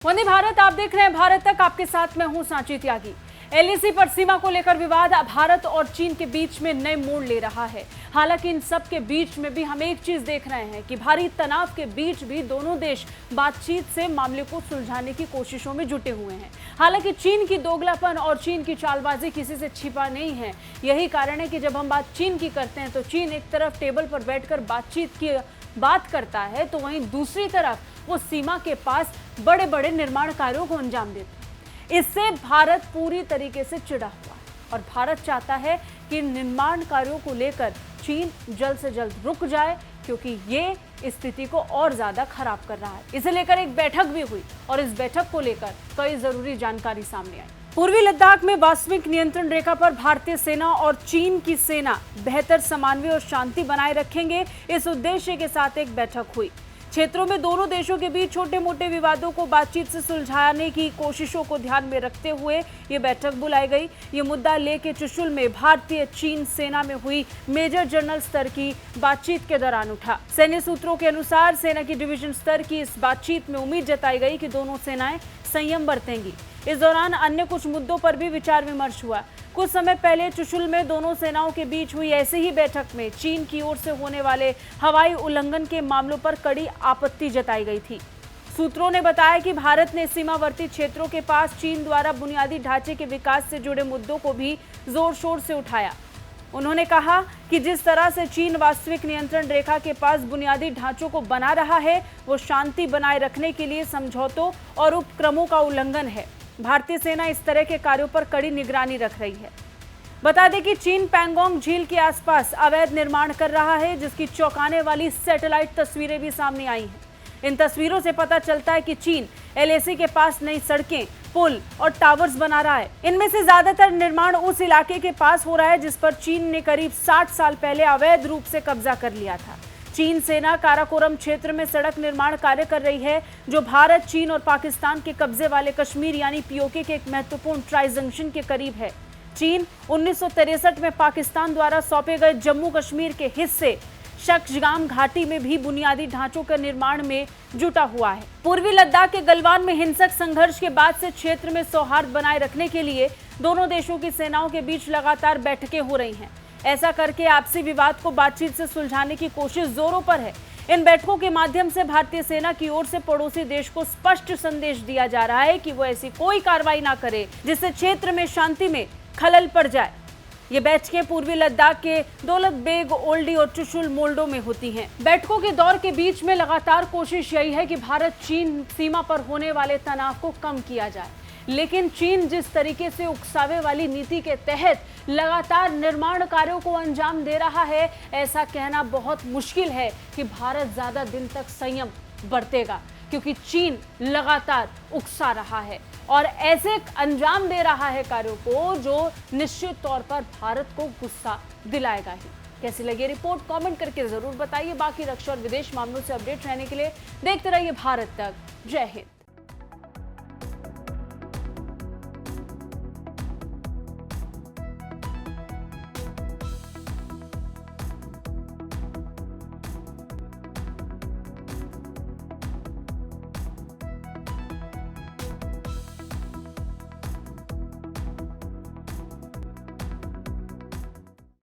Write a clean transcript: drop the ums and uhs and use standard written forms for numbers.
वंदे भारत, आप देख रहे हैं भारत तक। आपके साथ मैं हूं सांची त्यागी। एलएसी पर सीमा को लेकर विवाद भारत और चीन के बीच में नए मोड़ ले रहा है। हालांकि इन सब के बीच में भी हम एक चीज देख रहे हैं कि भारी तनाव के बीच भी दोनों देश बातचीत से मामले को सुलझाने की कोशिशों में जुटे हुए हैं। हालांकि चीन की दोगलापन और चीन की चालबाजी किसी से छिपा नहीं है। यही कारण है कि जब हम बात चीन की करते हैं तो चीन एक तरफ टेबल पर बैठकर बातचीत की बात करता है, तो वहीं दूसरी तरफ वो सीमा के पास बड़े बड़े निर्माण कार्यों को अंजाम देता है। इससे भारत पूरी तरीके से चिढ़ा हुआ है और भारत चाहता है कि निर्माण कार्यों को लेकर चीन जल्द से जल्द रुक जाए, क्योंकि ये स्थिति को और ज्यादा खराब कर रहा है। इसे लेकर एक बैठक भी हुई और इस बैठक को लेकर कई जरूरी जानकारी सामने आई। पूर्वी लद्दाख में वास्तविक नियंत्रण रेखा पर भारतीय सेना और चीन की सेना बेहतर समन्वय और शांति बनाए रखेंगे, इस उद्देश्य के साथ एक बैठक हुई। क्षेत्रों में दोनों देशों के बीच छोटे मोटे विवादों को बातचीत से सुलझाने की कोशिशों को ध्यान में रखते हुए ये बैठक बुलाई गई। ये मुद्दा लेके चुशुल में भारतीय चीन सेना में हुई मेजर जनरल स्तर की बातचीत के दौरान उठा। सैन्य सूत्रों के अनुसार सेना की डिवीजन स्तर की इस बातचीत में उम्मीद जताई गई कि दोनों सेनाएं संयम बरतेंगी। इस दौरान अन्य कुछ मुद्दों पर भी विचार विमर्श हुआ। कुछ समय पहले चुशुल में दोनों सेनाओं के बीच हुई ऐसे ही बैठक में चीन की ओर से होने वाले हवाई उल्लंघन के मामलों पर कड़ी आपत्ति जताई गई थी। सूत्रों ने बताया कि भारत ने सीमावर्ती क्षेत्रों के पास चीन द्वारा बुनियादी ढांचे के विकास से जुड़े मुद्दों को भी जोर शोर से उठाया। उन्होंने कहा कि जिस तरह से चीन वास्तविक नियंत्रण रेखा के पास बुनियादी ढांचों को बना रहा है, वो शांति बनाए रखने के लिए समझौतों और उपक्रमों का उल्लंघन है। भारतीय सेना इस तरह के कार्यों पर कड़ी निगरानी रख रही है। बता दें कि चीन पैंगोंग झील के आसपास अवैध निर्माण कर रहा है, जिसकी चौंकाने वाली सैटेलाइट तस्वीरें भी सामने आई हैं। इन तस्वीरों से पता चलता है कि चीन एलएसी के पास नई सड़कें, पुल और टावर्स बना रहा है। इनमें से ज्यादातर निर्माण उस इलाके के पास हो रहा है जिस पर चीन ने करीब 60 साल पहले अवैध रूप से कब्जा कर लिया था। चीन सेना काराकोरम क्षेत्र में सड़क निर्माण कार्य कर रही है, जो भारत, चीन और पाकिस्तान के कब्जे वाले कश्मीर यानी पीओके के एक महत्वपूर्ण ट्राई जंक्शन के करीब है। चीन 1963 में पाकिस्तान द्वारा सौंपे गए जम्मू कश्मीर के हिस्से शक्सगाम घाटी में भी बुनियादी ढांचों के निर्माण में जुटा हुआ है। पूर्वी लद्दाख के गलवान में हिंसक संघर्ष के बाद से क्षेत्र में सौहार्द बनाए रखने के लिए दोनों देशों की सेनाओं के बीच लगातार बैठकें हो रही हैं। ऐसा करके आपसी विवाद को बातचीत से सुलझाने की कोशिश जोरों पर है। इन बैठकों के माध्यम से भारतीय सेना की ओर से पड़ोसी देश को स्पष्ट संदेश दिया जा रहा है कि वो ऐसी कोई कार्रवाई ना करे जिससे क्षेत्र में शांति में खलल पड़ जाए। ये बैठकें पूर्वी लद्दाख के दौलत बेग, ओल्डी और चुशुल मोल्डो में होती हैं। बैठकों के दौर के बीच में लगातार कोशिश यही है कि भारत चीन सीमा पर होने वाले तनाव को कम किया जाए, लेकिन चीन जिस तरीके से उकसावे वाली नीति के तहत लगातार निर्माण कार्यों को अंजाम दे रहा है, ऐसा कहना बहुत मुश्किल है कि भारत ज्यादा दिन तक संयम बरतेगा, क्योंकि चीन लगातार उकसा रहा है और ऐसे अंजाम दे रहा है कार्यों को जो निश्चित तौर पर भारत को गुस्सा दिलाएगा ही। कैसी लगी रिपोर्ट कमेंट करके जरूर बताइए। बाकी रक्षा और विदेश मामलों से अपडेट रहने के लिए देखते रहिए भारत तक। जय हिंद।